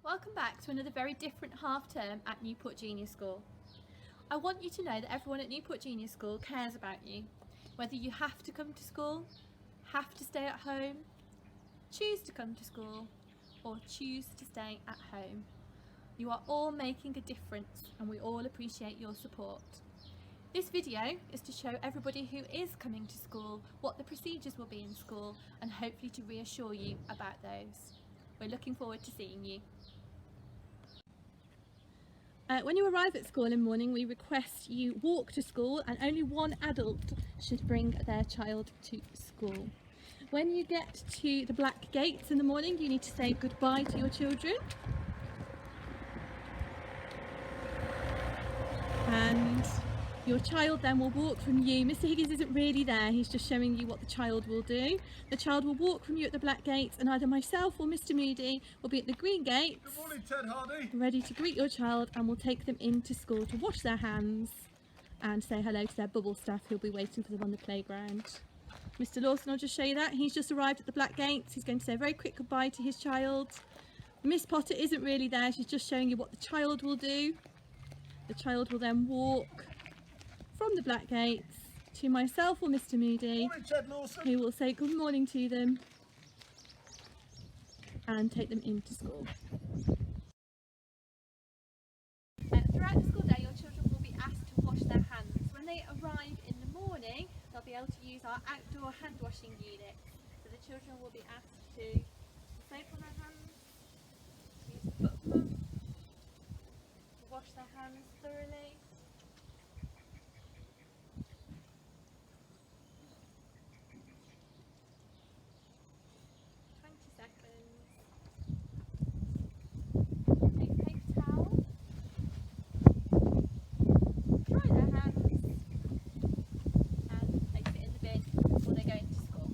Welcome back to another very different half term at Newport Junior School. I want you to know that everyone at Newport Junior School cares about you. Whether you have to come to school, have to stay at home, choose to come to school, or choose to stay at home. You are all making a difference and we all appreciate your support. This video is to show everybody who is coming to school what the procedures will be in school and hopefully to reassure you about those. We're looking forward to seeing you. When you arrive at school in the morning, we request you walk to school and only one adult should bring their child to school. When you get to the black gates in the morning, you need to say goodbye to your children. And your child then will walk from you. Mr. Higgins isn't really there, he's just showing you what the child will do. The child will walk from you at the black gates and either myself or Mr. Moody will be at the green gates. Good morning, Ted Hardy. Ready to greet your child, and we'll take them into school to wash their hands and say hello to their bubble staff who'll be waiting for them on the playground. Mr. Lawson, I'll just show you that. He's just arrived at the black gates. He's going to say a very quick goodbye to his child. Miss Potter isn't really there, she's just showing you what the child will do. The child will then walk from the black gates to myself or Mr. Moody, Morning, Ted Lawson. who will say good morning to them and take them into school. Throughout the school day, your children will be asked to wash their hands. When they arrive in the morning, they'll be able to use our outdoor hand washing unit. So the children will be asked to soap on their hands, use the foot pump, to wash their hands thoroughly. 20 seconds. Take a paper towel, dry their hands and place it in the bin before they go into school.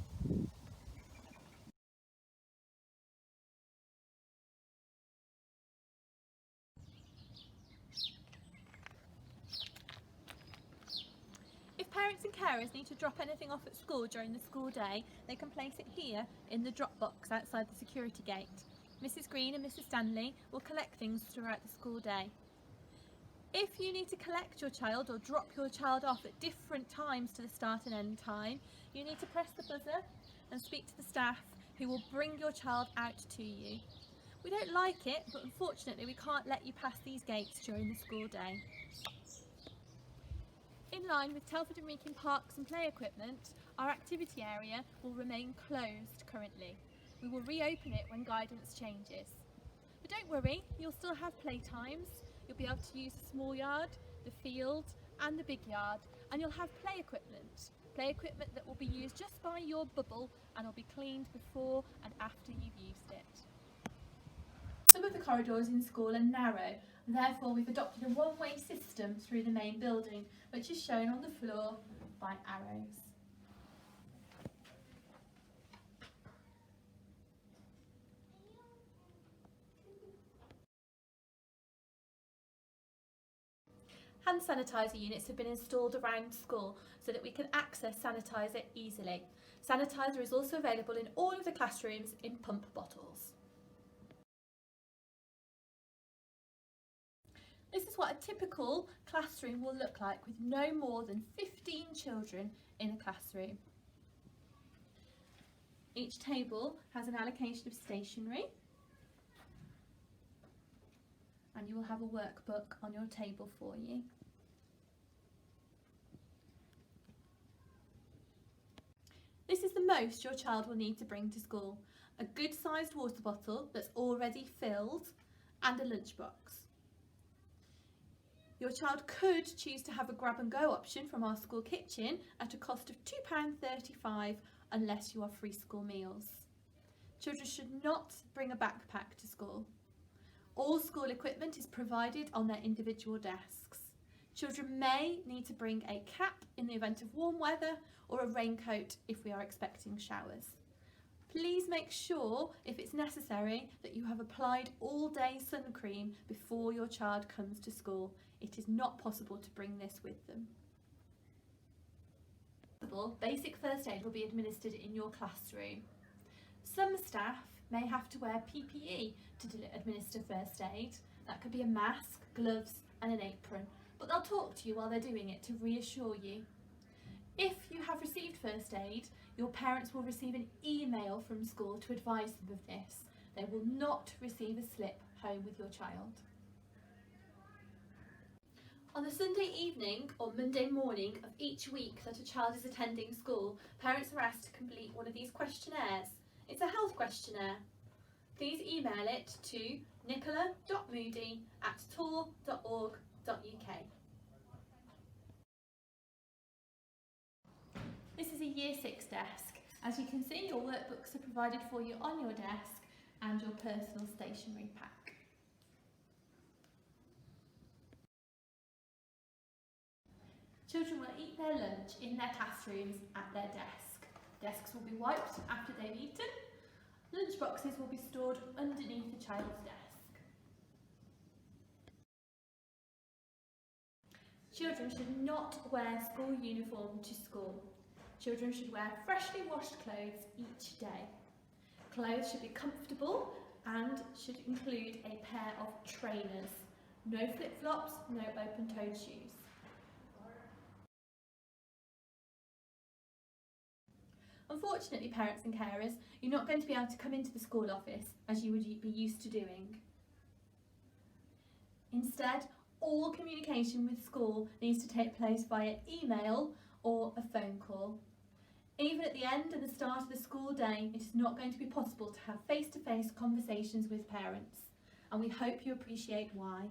If parents and carers need to drop anything off at school during the school day, they can place it here in the drop box outside the security gate. Mrs. Green and Mrs. Stanley will collect things throughout the school day. If you need to collect your child or drop your child off at different times to the start and end time, you need to press the buzzer and speak to the staff who will bring your child out to you. We don't like it, but unfortunately we can't let you pass these gates during the school day. In line with Telford and Wrekin Parks and Play Equipment, our activity area will remain closed currently. We will reopen it when guidance changes. But don't worry, you'll still have playtimes. You'll be able to use the small yard, the field and the big yard, and you'll have play equipment that will be used just by your bubble and will be cleaned before and after you've used it. Some of the corridors in school are narrow, and therefore we've adopted a one-way system through the main building, which is shown on the floor by arrows. Hand sanitizer units have been installed around school so that we can access sanitizer easily. Sanitizer is also available in all of the classrooms in pump bottles. This is what a typical classroom will look like with no more than 15 children in a classroom. Each table has an allocation of stationery, and you will have a workbook on your table for you. This is the most your child will need to bring to school: a good sized water bottle that's already filled and a lunchbox. Your child could choose to have a grab and go option from our school kitchen at a cost of £2.35 unless you are free school meals. Children should not bring a backpack to school. All school equipment is provided on their individual desks. Children may need to bring a cap in the event of warm weather or a raincoat if we are expecting showers. Please make sure, if it's necessary, that you have applied all-day sun cream before your child comes to school. It is not possible to bring this with them. Basic first aid will be administered in your classroom. Some staff may have to wear PPE to administer first aid. That could be a mask, gloves and an apron, but they'll talk to you while they're doing it to reassure you. If you have received first aid, your parents will receive an email from school to advise them of this. They will not receive a slip home with your child. On the Sunday evening or Monday morning of each week that a child is attending school, parents are asked to complete one of these questionnaires. It's a health questionnaire. Please email it to nicola.moody@tor.org.uk. This is a Year 6 desk. As you can see, your workbooks are provided for you on your desk and your personal stationery pack. Children will eat their lunch in their classrooms at their desk. Desks will be wiped after they've eaten. Lunch boxes will be stored underneath the child's desk. Children should not wear school uniform to school. Children should wear freshly washed clothes each day. Clothes should be comfortable and should include a pair of trainers. No flip-flops, no open-toed shoes. Unfortunately, parents and carers, you're not going to be able to come into the school office as you would be used to doing. Instead, all communication with school needs to take place via email or a phone call. Even at the end and the start of the school day, it is not going to be possible to have face-to-face conversations with parents, and we hope you appreciate why.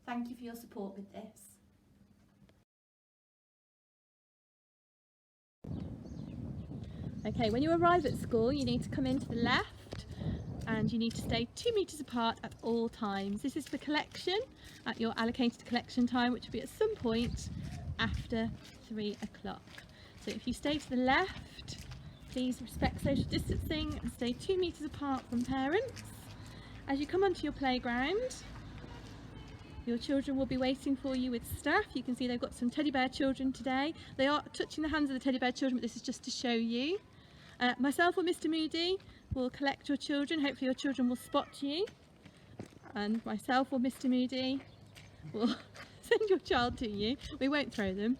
Thank you for your support with this. Okay, when you arrive at school, you need to come in to the left and you need to stay 2 metres apart at all times. This is for collection at your allocated collection time, which will be at some point after 3 o'clock. So if you stay to the left, please respect social distancing and stay 2 metres apart from parents. As you come onto your playground, your children will be waiting for you with staff. You can see they've got some teddy bear children today. They are touching the hands of the teddy bear children, but this is just to show you. Myself or Mr. Moody will collect your children. Hopefully your children will spot you. And myself or Mr. Moody will send your child to you. We won't throw them.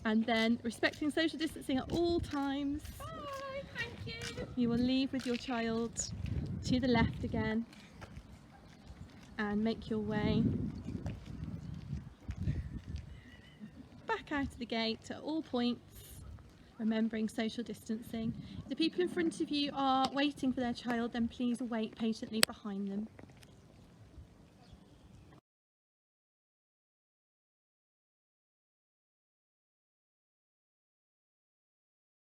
And then, respecting social distancing at all times. Bye, thank you. You will leave with your child to the left again and make your way back out of the gate at all points, remembering social distancing. If the people in front of you are waiting for their child, then please wait patiently behind them.